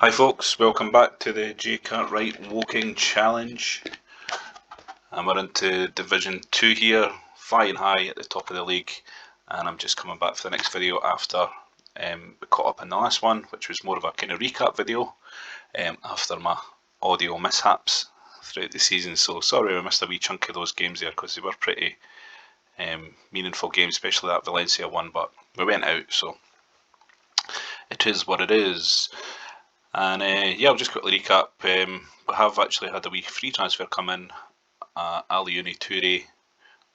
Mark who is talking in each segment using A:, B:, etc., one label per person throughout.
A: Hi folks, welcome back to the J Cartwright Woking Challenge. And we're into Division 2 here, flying high at the top of the league, and I'm just coming back for the next video after we caught up in the last one, which was more of a kind of recap video after my audio mishaps throughout the season. So sorry I missed a wee chunk of those games there because they were pretty meaningful games, especially that Valencia one, but we went out, so it is what it is. And yeah, I'll just quickly recap. We have actually had a wee free transfer come in. Aliuni Toure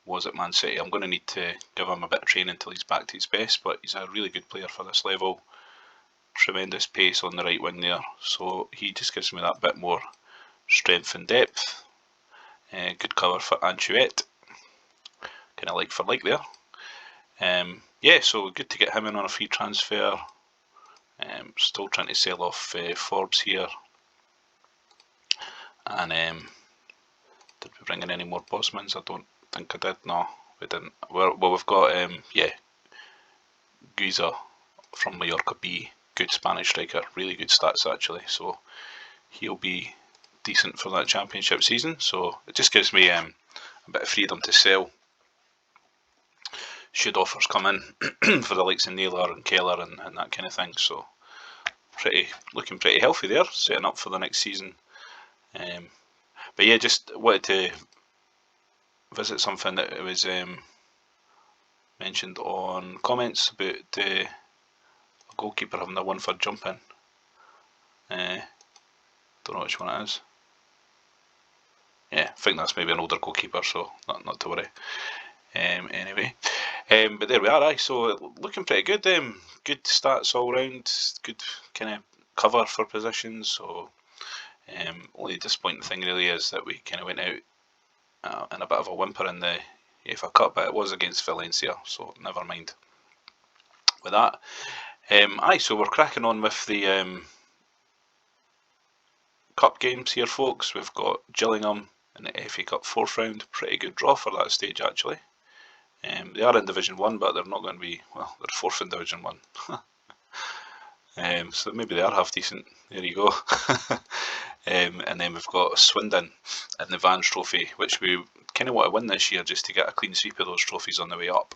A: was at Man City. I'm going to need to give him a bit of training until he's back to his best, but he's a really good player for this level. Tremendous pace on the right wing there, so he just gives me that bit more strength and depth. Good cover for Anchouette, kind of like for like there. Yeah, so good to get him in on a free transfer. Still trying to sell off Forbes here. And did we bring in any more Bosmans? I don't think I did. No, we didn't. Well, we've got yeah, Guiza from Mallorca B, good Spanish striker, really good stats actually. So he'll be decent for that championship season. So it just gives me a bit of freedom to sell. Should offers come in for the likes of Naylor and Keller and that kind of thing. So looking pretty healthy there, setting up for the next season. But yeah, just wanted to visit something that was mentioned on comments about a goalkeeper having a one for jumping. Don't know which one it is. Yeah, I think that's maybe an older goalkeeper, so not to worry. Anyway, but there we are. Aye, so looking pretty good. Good stats all round. Good kind of cover for positions. So only disappointing thing really is that we kind of went out in a bit of a whimper in the UEFA Cup, but it was against Valencia, so never mind with that. Aye, so we're cracking on with the Cup games here, folks. We've got Gillingham in the FA Cup 4th round. Pretty good draw for that stage, actually. They are in Division 1, but they're not going to be, well, they're 4th in Division 1. So maybe they are half decent. There you go. And then we've got Swindon in the Vans Trophy, which we kind of want to win this year just to get a clean sweep of those trophies on the way up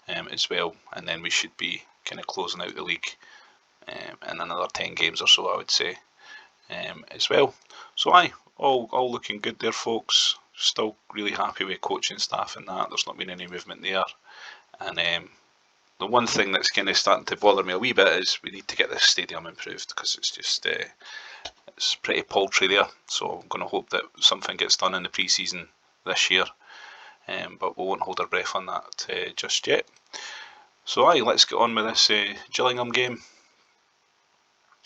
A: as well. And then we should be kind of closing out the league in another 10 games or so, I would say, as well. So aye, all looking good there, folks. Still really happy with coaching staff and that. There's not been any movement there. And the one thing that's kind of starting to bother me a wee bit is we need to get this stadium improved because it's just it's pretty paltry there. So I'm going to hope that something gets done in the pre-season this year. But we won't hold our breath on that just yet. So aye, let's get on with this Gillingham game.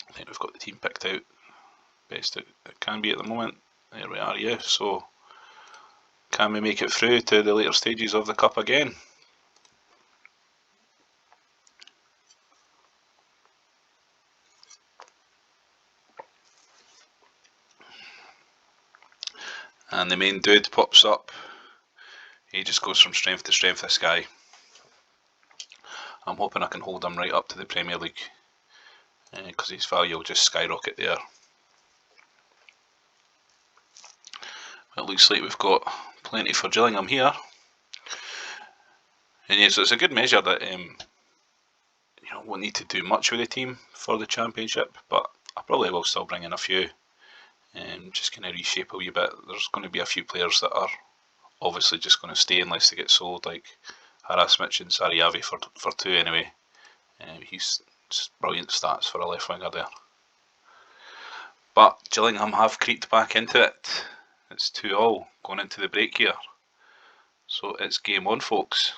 A: I think we've got the team picked out best it can be at the moment. There we are, yeah. So can we make it through to the later stages of the cup again? And the main dude pops up. He just goes from strength to strength, this guy. I'm hoping I can hold him right up to the Premier League because his value will just skyrocket there. It looks like we've got plenty for Gillingham here. And yes, it's a good measure that you know, won't need to do much with the team for the championship, but I probably will still bring in a few and just kind of reshape a wee bit. There's going to be a few players that are obviously just going to stay unless they get sold, like Harasmich and Sariavi for 2 anyway. He's just brilliant stats for a left winger there. But Gillingham have creeped back into it. It's 2-2 going into the break here. So it's game on, folks.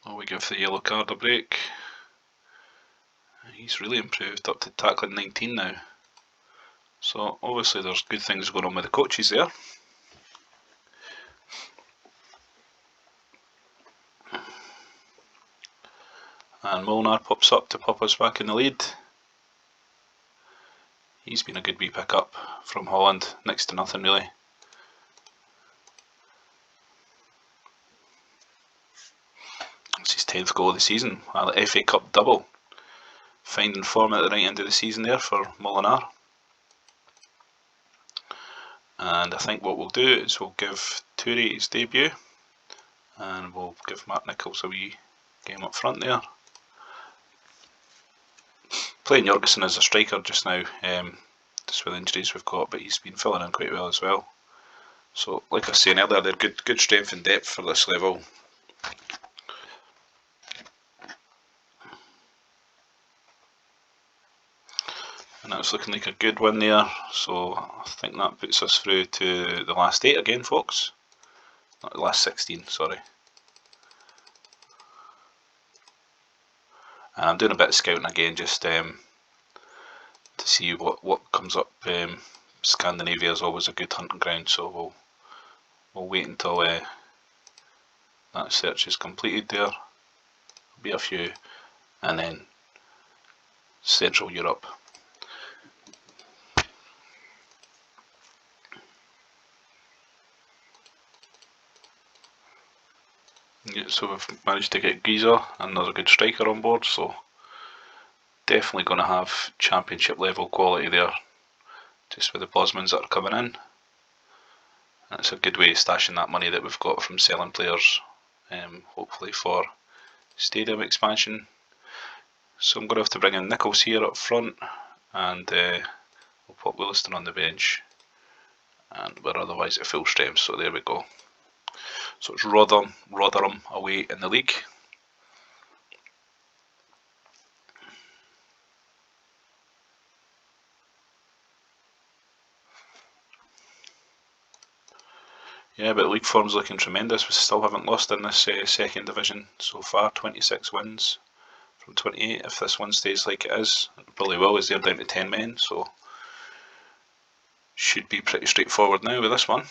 A: Well, we give the yellow card a break. He's really improved up to tackling 19 now. So obviously there's good things going on with the coaches there. And Molnar pops up to pop us back in the lead. He's been a good wee pick up from Holland, next to nothing really. 10th goal of the season, an FA Cup double. Finding form at the right end of the season there for Molinar. And I think what we'll do is we'll give Toure his debut, and we'll give Mark Nichols a wee game up front there. Playing Jorgensen as a striker just now, just with injuries we've got, but he's been filling in quite well as well. So, like I was saying earlier, they're good strength and depth for this level. And that's looking like a good win there, so I think that puts us through to the last 8 again, folks. Not the last 16, sorry. And I'm doing a bit of scouting again, just to see what comes up. Scandinavia is always a good hunting ground, so we'll wait until that search is completed there. There'll be a few, and then Central Europe. Yeah, so we've managed to get Giza, another good striker on board, so definitely going to have championship level quality there, just with the Bosmans that are coming in. And it's a good way of stashing that money that we've got from selling players, hopefully for stadium expansion. So I'm going to have to bring in Nichols here up front, and we'll put Williston on the bench, and we're otherwise at full strength, so there we go. So it's Rotherham away in the league. Yeah, but league form's looking tremendous. We still haven't lost in this second division so far. 26 wins from 28. If this one stays like it is, it probably will, as they're down to 10 men, so should be pretty straightforward now with this one.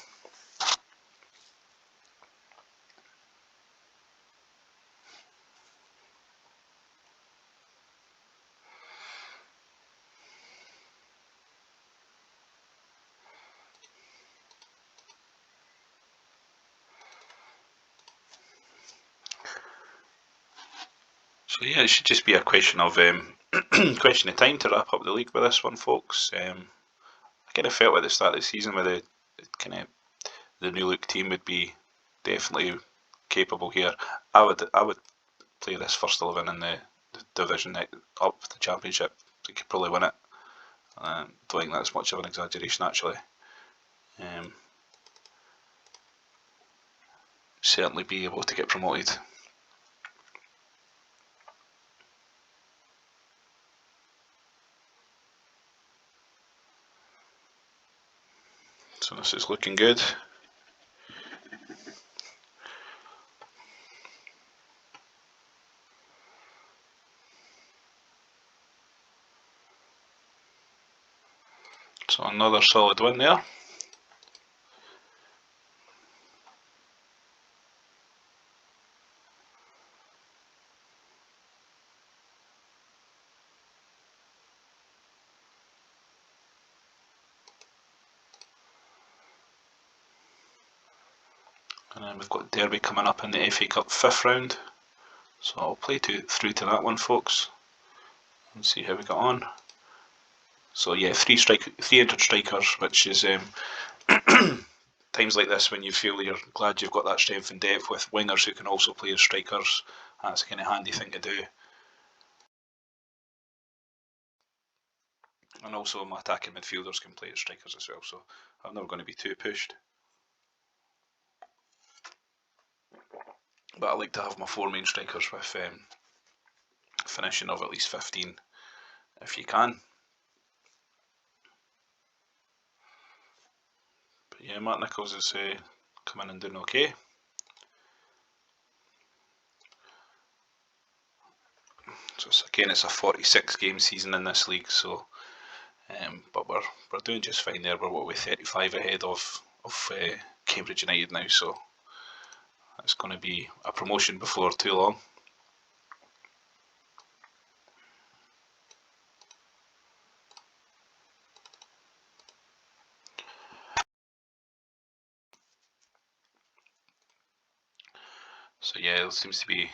A: So yeah, it should just be a question of question of time to wrap up the league with this one, folks. I kind of felt at the start of the season with the new look team would be definitely capable here. I would play this first 11 in the division up the championship. They could probably win it. Don't think that's much of an exaggeration, actually. Certainly be able to get promoted. So this is looking good. So another solid win there. And then we've got Derby coming up in the FA Cup 5th round. So I'll play through to that one, folks, and see how we got on. So yeah, three entered strikers, which is times like this when you feel you're glad you've got that strength and depth with wingers who can also play as strikers. That's a kind of handy thing to do. And also my attacking midfielders can play as strikers as well, so I'm never going to be too pushed. But I like to have my 4 main strikers with finishing of at least 15 if you can. But yeah, Mark Nichols is coming and doing okay. So it's a 46 game season in this league, so but we're doing just fine there. We're 35 ahead of Cambridge United now, so it's going to be a promotion before too long. So yeah, it seems to be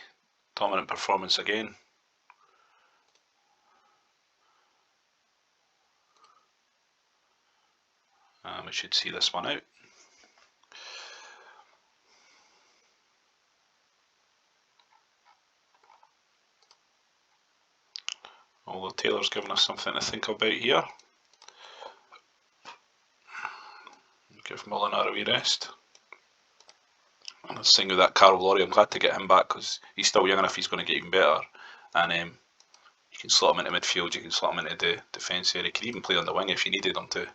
A: Dominant performance again. We should see this one out. Although Taylor's given us something to think about here. Give Molinaro a wee rest. And the thing with that Carl Laurie, I'm glad to get him back because he's still young enough, he's going to get even better. And you can slot him into midfield, you can slot him into the defence area, he could even play on the wing if you needed him to.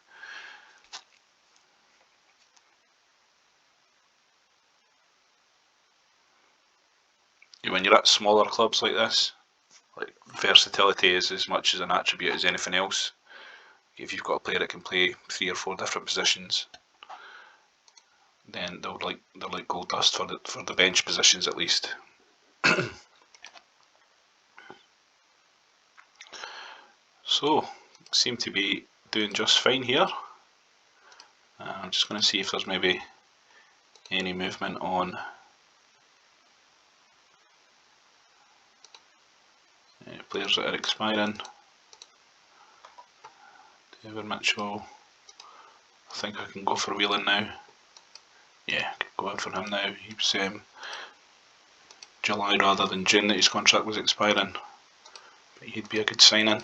A: When you're at smaller clubs like this, like versatility is as much as an attribute as anything else. If you've got a player that can play 3 or 4 different positions, then they're like gold dust for the bench positions at least. So seem to be doing just fine here. I'm just going to see if there's maybe any movement on players that are expiring. David Mitchell, I think I can go for Whelan now. Yeah, I can go out for him now. He was July rather than June that his contract was expiring, but he'd be a good sign-in.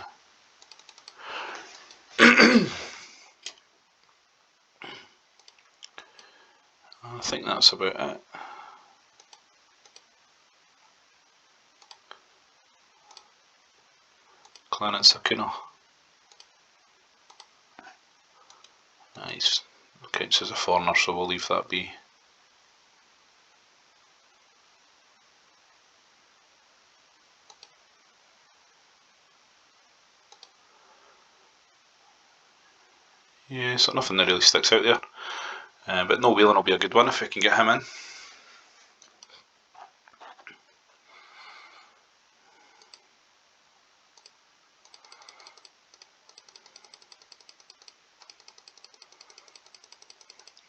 A: I think that's about it. Clarence Akuno. Nice. Counts as a foreigner, so we'll leave that be. Yeah, so nothing that really sticks out there. But no, Whelan will be a good one if we can get him in.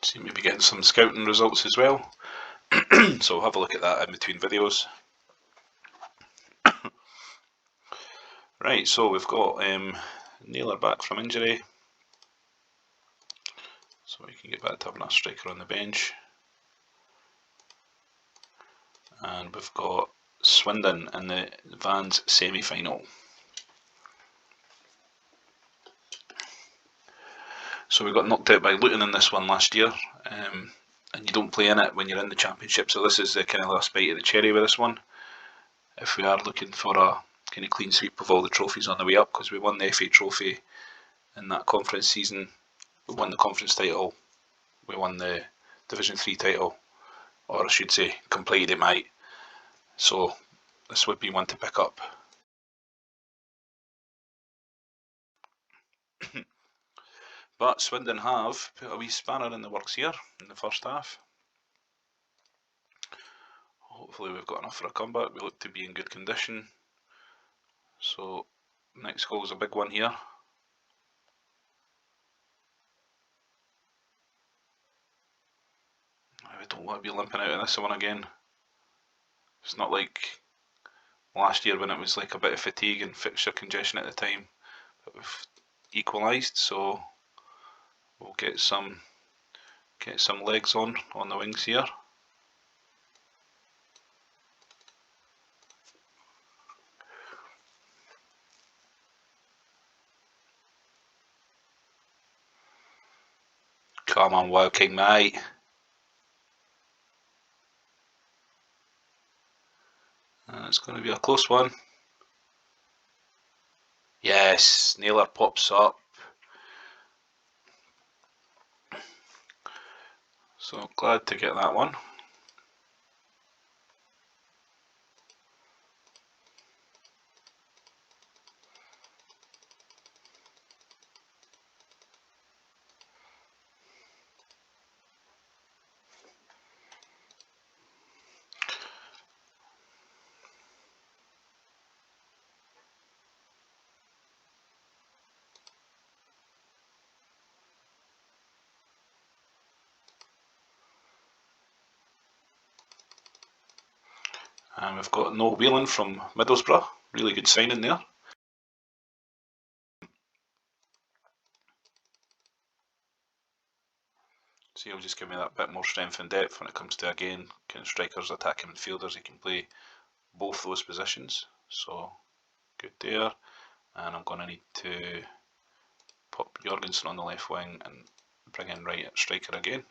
A: Seem to be getting some scouting results as well. So we'll have a look at that in between videos. Right, so we've got Naylor back from injury. So we can get back to having a striker on the bench. And we've got Swindon in the Vans semi-final. So we got knocked out by Luton in this one last year, and you don't play in it when you're in the Championship, so this is the kind of last bite of the cherry with this one. If we are looking for a kind of clean sweep of all the trophies on the way up, because we won the FA Trophy in that conference season, we won the conference title, we won the Division 3 title, or I should say completed it, mate. So this would be one to pick up. But Swindon have put a wee spanner in the works here in the first half. Hopefully we've got enough for a comeback. We look to be in good condition. So next goal is a big one here. We don't want to be limping out of this one again. It's not like last year when it was like a bit of fatigue and fixture congestion at the time. But we've equalised, so we'll get some legs on the wings here. Come on, Wild King, mate. It's going to be a close one. Yes, Naylor pops up. So glad to get that one. And we've got no Whelan from Middlesbrough, really good signing there. So he'll just give me that bit more strength and depth when it comes to, again, kind of strikers, attacking midfielders. He can play both those positions, so good there. And I'm going to need to pop Jorgensen on the left wing and bring in Wright at striker again,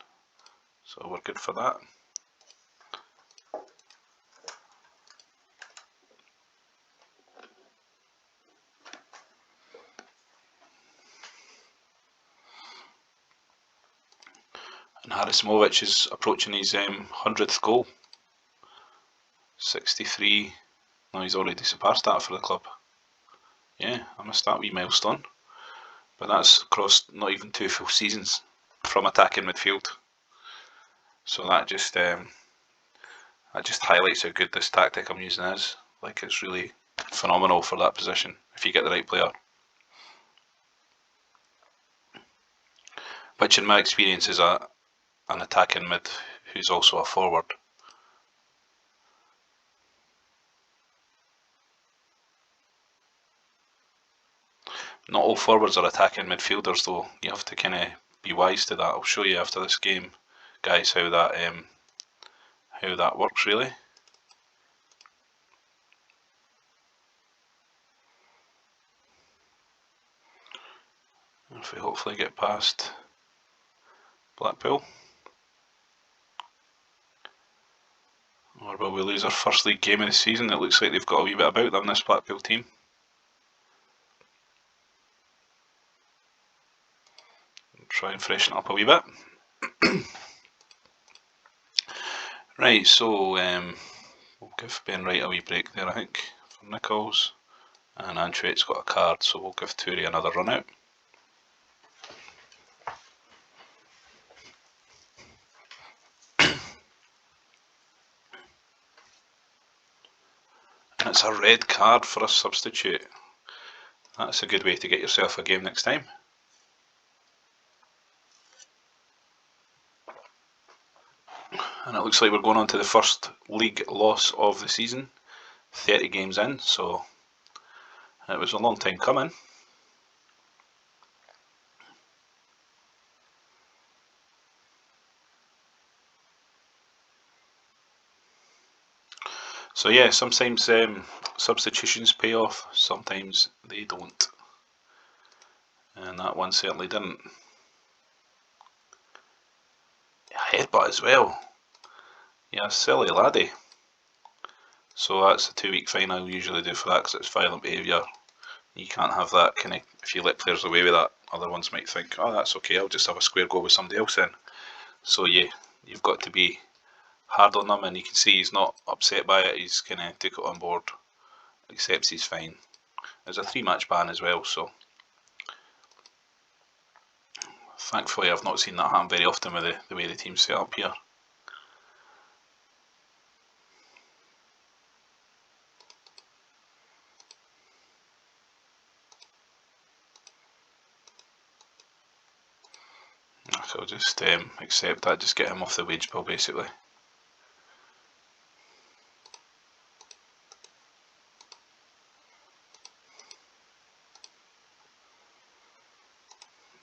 A: so we're good for that. And Harasimovic is approaching his 100th goal. 63. No, he's already surpassed that for the club. Yeah, I missed that wee milestone. But that's across not even 2 full seasons from attacking midfield. So that just highlights how good this tactic I'm using is. Like, it's really phenomenal for that position if you get the right player. Which in my experience is an attacking mid who's also a forward. Not all forwards are attacking midfielders though. You have to kind of be wise to that. I'll show you after this game, guys, how that works really. If we hopefully get past Blackpool. Or will we lose our first league game of the season? It looks like they've got a wee bit about them, this Blackpool team. Try and freshen up a wee bit. Right, so we'll give Ben Wright a wee break there, I think, for Nichols. And Antwerp's got a card, so we'll give Touré another run out. And it's a red card for a substitute. That's a good way to get yourself a game next time. And it looks like we're going on to the first league loss of the season. 30 games in, so it was a long time coming. So yeah, sometimes substitutions pay off, sometimes they don't. And that one certainly didn't. Headbutt as well. Yeah, silly laddie. So that's a 2-week fine I usually do for that because it's violent behaviour. You can't have that kind of, if you let players away with that, other ones might think, oh that's okay, I'll just have a square go with somebody else then. So yeah, you've got to be hard on them, and you can see he's not upset by it, he's kind of took it on board, accepts he's fine. There's a 3-match ban as well, so thankfully I've not seen that happen very often with the way the team's set up here. So I'll just accept that, just get him off the wage bill basically.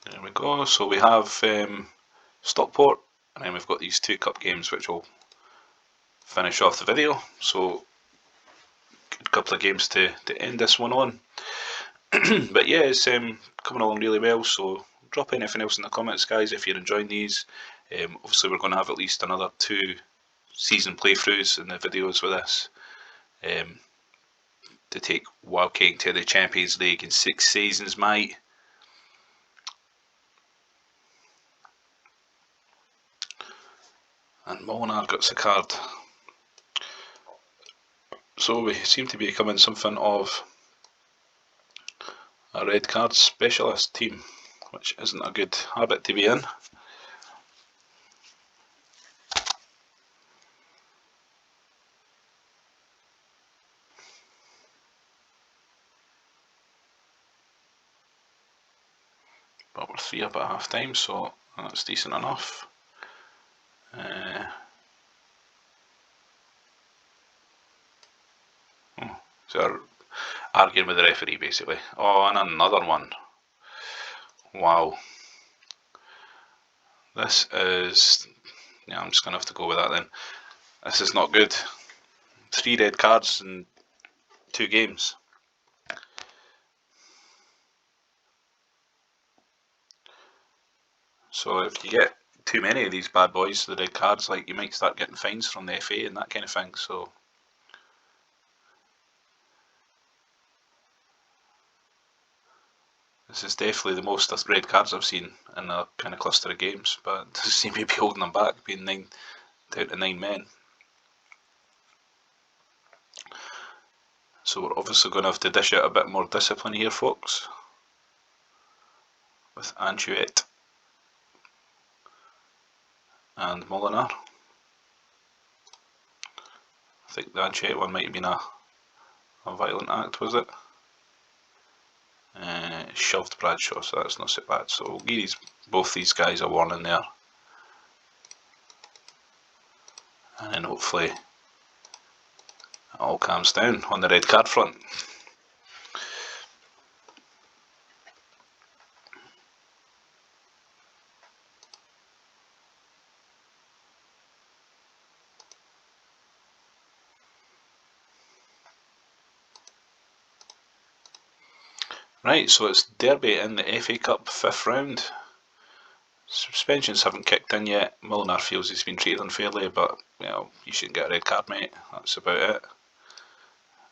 A: There we go, so we have Stockport, and then we've got these 2 cup games which will finish off the video. So good couple of games to end this one on. But yeah, it's coming along really well, so drop anything else in the comments, guys, if you're enjoying these. Obviously we're going to have at least another 2 season playthroughs in the videos with this, to take Wildking to the Champions League in 6 seasons, mate. And Molnar gets a card. So we seem to be becoming something of a red card specialist team, which isn't a good habit to be in. But we're 3 up at half time, so that's decent enough. So they're arguing with the referee basically. Oh, and another one. Wow. This is... yeah, I'm just going to have to go with that then. This is not good. 3 red cards in 2 games. So if you get too many of these bad boys, the red cards, like, you might start getting fines from the FA and that kind of thing. So this is definitely the most red cards I've seen in a kind of cluster of games, but it doesn't seem to be holding them back, being down to 9 men. So we're obviously going to have to dish out a bit more discipline here, folks, with Anchuet and Molinar. I think the Anchuet one might have been a violent act, was it? Shoved Bradshaw, so that's not so bad. So we'll give both these guys a warning there. And then hopefully it all calms down on the red card front. Right, so it's Derby in the FA Cup 5th round. Suspensions haven't kicked in yet. Molinar feels he's been treated unfairly, but, well, you shouldn't get a red card, mate. That's about it.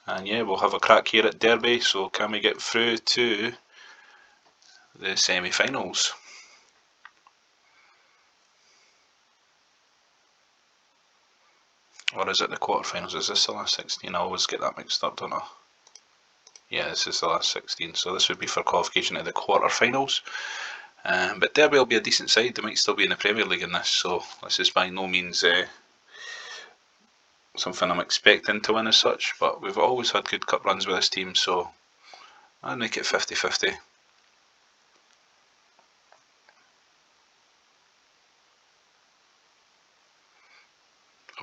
A: And yeah, we'll have a crack here at Derby, so can we get through to the semi-finals? Or is it the quarter-finals? Is this the last 16? I always get that mixed up, don't I? Yeah, this is the last 16, so this would be for qualification to the quarter-finals. But Derby will be a decent side. They might still be in the Premier League in this, so this is by no means something I'm expecting to win as such, but we've always had good cup runs with this team, so I'd make it 50-50.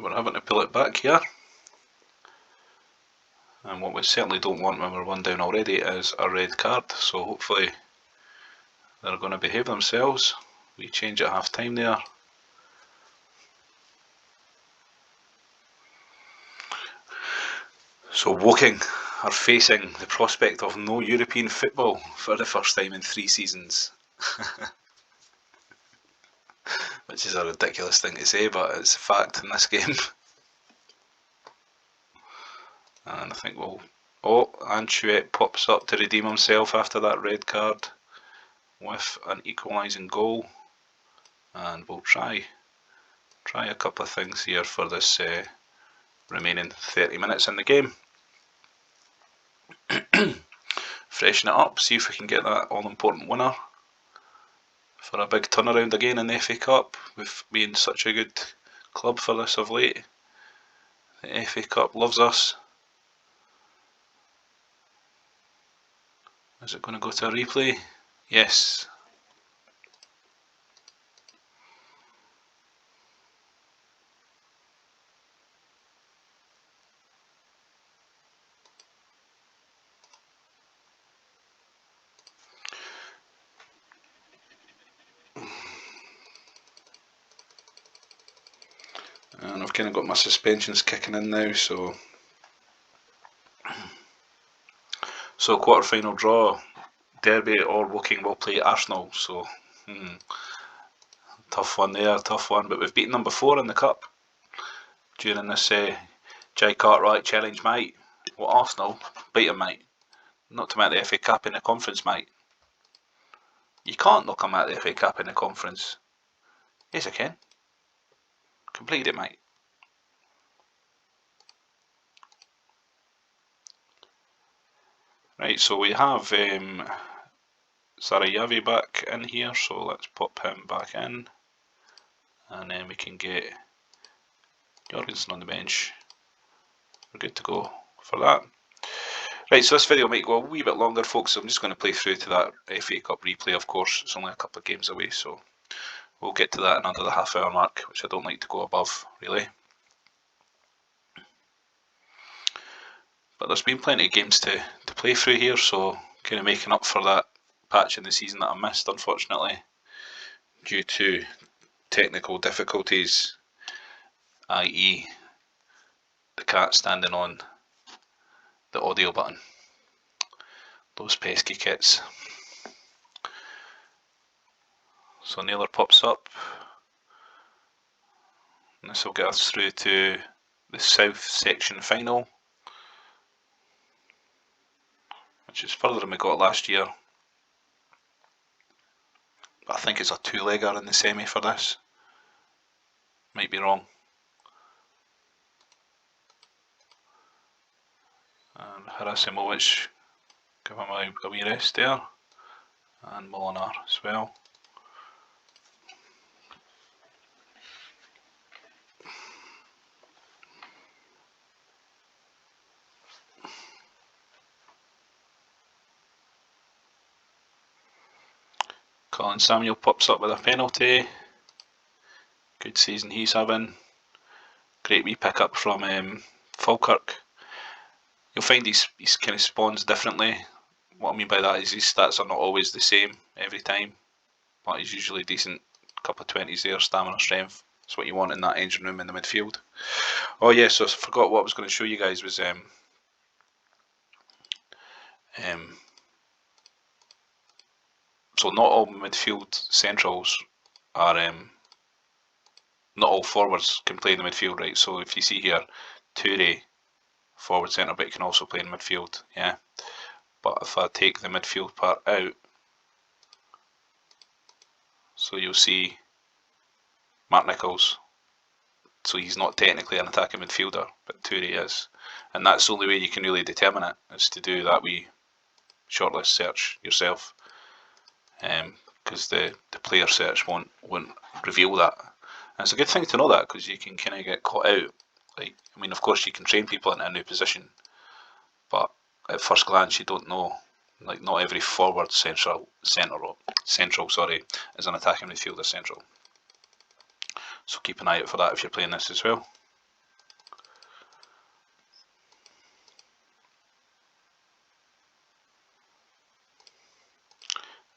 A: We're having to pull it back here. And what we certainly don't want when we're 1 down already is a red card, so hopefully they're going to behave themselves. We change at half time there. So Woking are facing the prospect of no European football for the first time in 3 seasons. Which is a ridiculous thing to say, but it's a fact in this game. And I think we'll... oh, Anchuet pops up to redeem himself after that red card with an equalising goal. And we'll try a couple of things here for this remaining 30 minutes in the game. Freshen it up, see if we can get that all-important winner for a big turnaround again in the FA Cup. We've been such a good club for this of late. The FA Cup loves us. Is it going to go to a replay? Yes. And I've kind of got my suspensions kicking in now, so quarter-final draw, Derby or Woking will play Arsenal, so tough one there, tough one, but we've beaten them before in the Cup during this Jai Cartwright challenge, mate. Well, Arsenal, beat them, mate. Not to make the FA Cup in the conference, mate. You can't knock them out of the FA Cup in the conference. Yes, I can. Complete it, mate. Right, so we have Sarayavi back in here, so let's pop him back in. And then we can get Jorgensen on the bench. We're good to go for that. Right, so this video might go a wee bit longer, folks. I'm just going to play through to that FA Cup replay, of course. It's only a couple of games away, so we'll get to that in under the half-hour mark, which I don't like to go above, really. But there's been plenty of games to play through here, so kind of making up for that patch in the season that I missed, unfortunately, due to technical difficulties, i.e. the cat standing on the audio button. Those pesky kits. So Nailer pops up, and this will get us through to the South Section Final, which is further than we got last year. But I think it's a two-legger in the semi for this. Might be wrong. And Harasimovic, give him a wee rest there. And Molinar as well. Colin Samuel pops up with a penalty. Good season he's having. Great wee pick up from Falkirk. You'll find he's kind of spawns differently. What I mean by that is his stats are not always the same every time, but he's usually decent. Couple of 20s there, stamina, strength. That's what you want in that engine room in the midfield. Oh yeah, so I forgot what I was going to show you guys was so not all midfield centrals are not all forwards can play in the midfield, right? So if you see here, Toure, forward centre, but can also play in midfield, yeah. But if I take the midfield part out, so you'll see Mark Nichols. So he's not technically an attacking midfielder, but Toure is, and that's the only way you can really determine it, is to do that wee shortlist search yourself, because the player search won't reveal that. And it's a good thing to know that, because you can kind of get caught out. Like, I mean, of course you can train people into a new position, but at first glance you don't know. Like, not every forward central is an attacking midfielder central. So keep an eye out for that if you're playing this as well.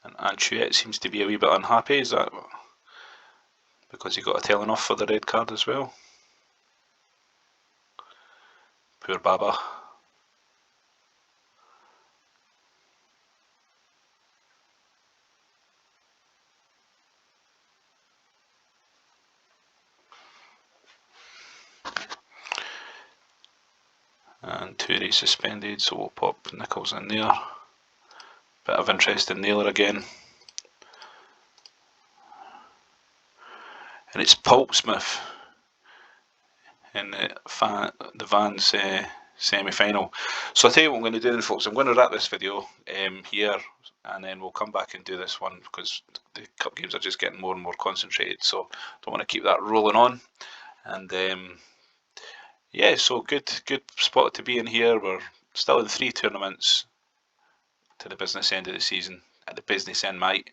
A: And Anchouette seems to be a wee bit unhappy. Is that because he got a telling off for the red card as well? Poor Baba. And Toure suspended, so we'll pop Nichols in there. Bit of interest in Naylor again. And it's Portsmouth in the Vans semi-final. So I'll tell you what I'm going to do then, folks. I'm going to wrap this video here, and then we'll come back and do this one, because the cup games are just getting more and more concentrated, so don't want to keep that rolling on. And yeah, so good spot to be in here. We're still in 3 tournaments to the business end of the season, at the business end, mate.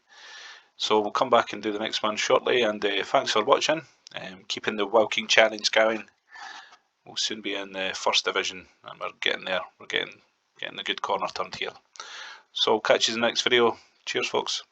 A: So we'll come back and do the next one shortly, and thanks for watching. Keeping the Woking challenge going. We'll soon be in the first division, and we're getting there. We're getting the good corner turned here. So catch you in the next video. Cheers, folks.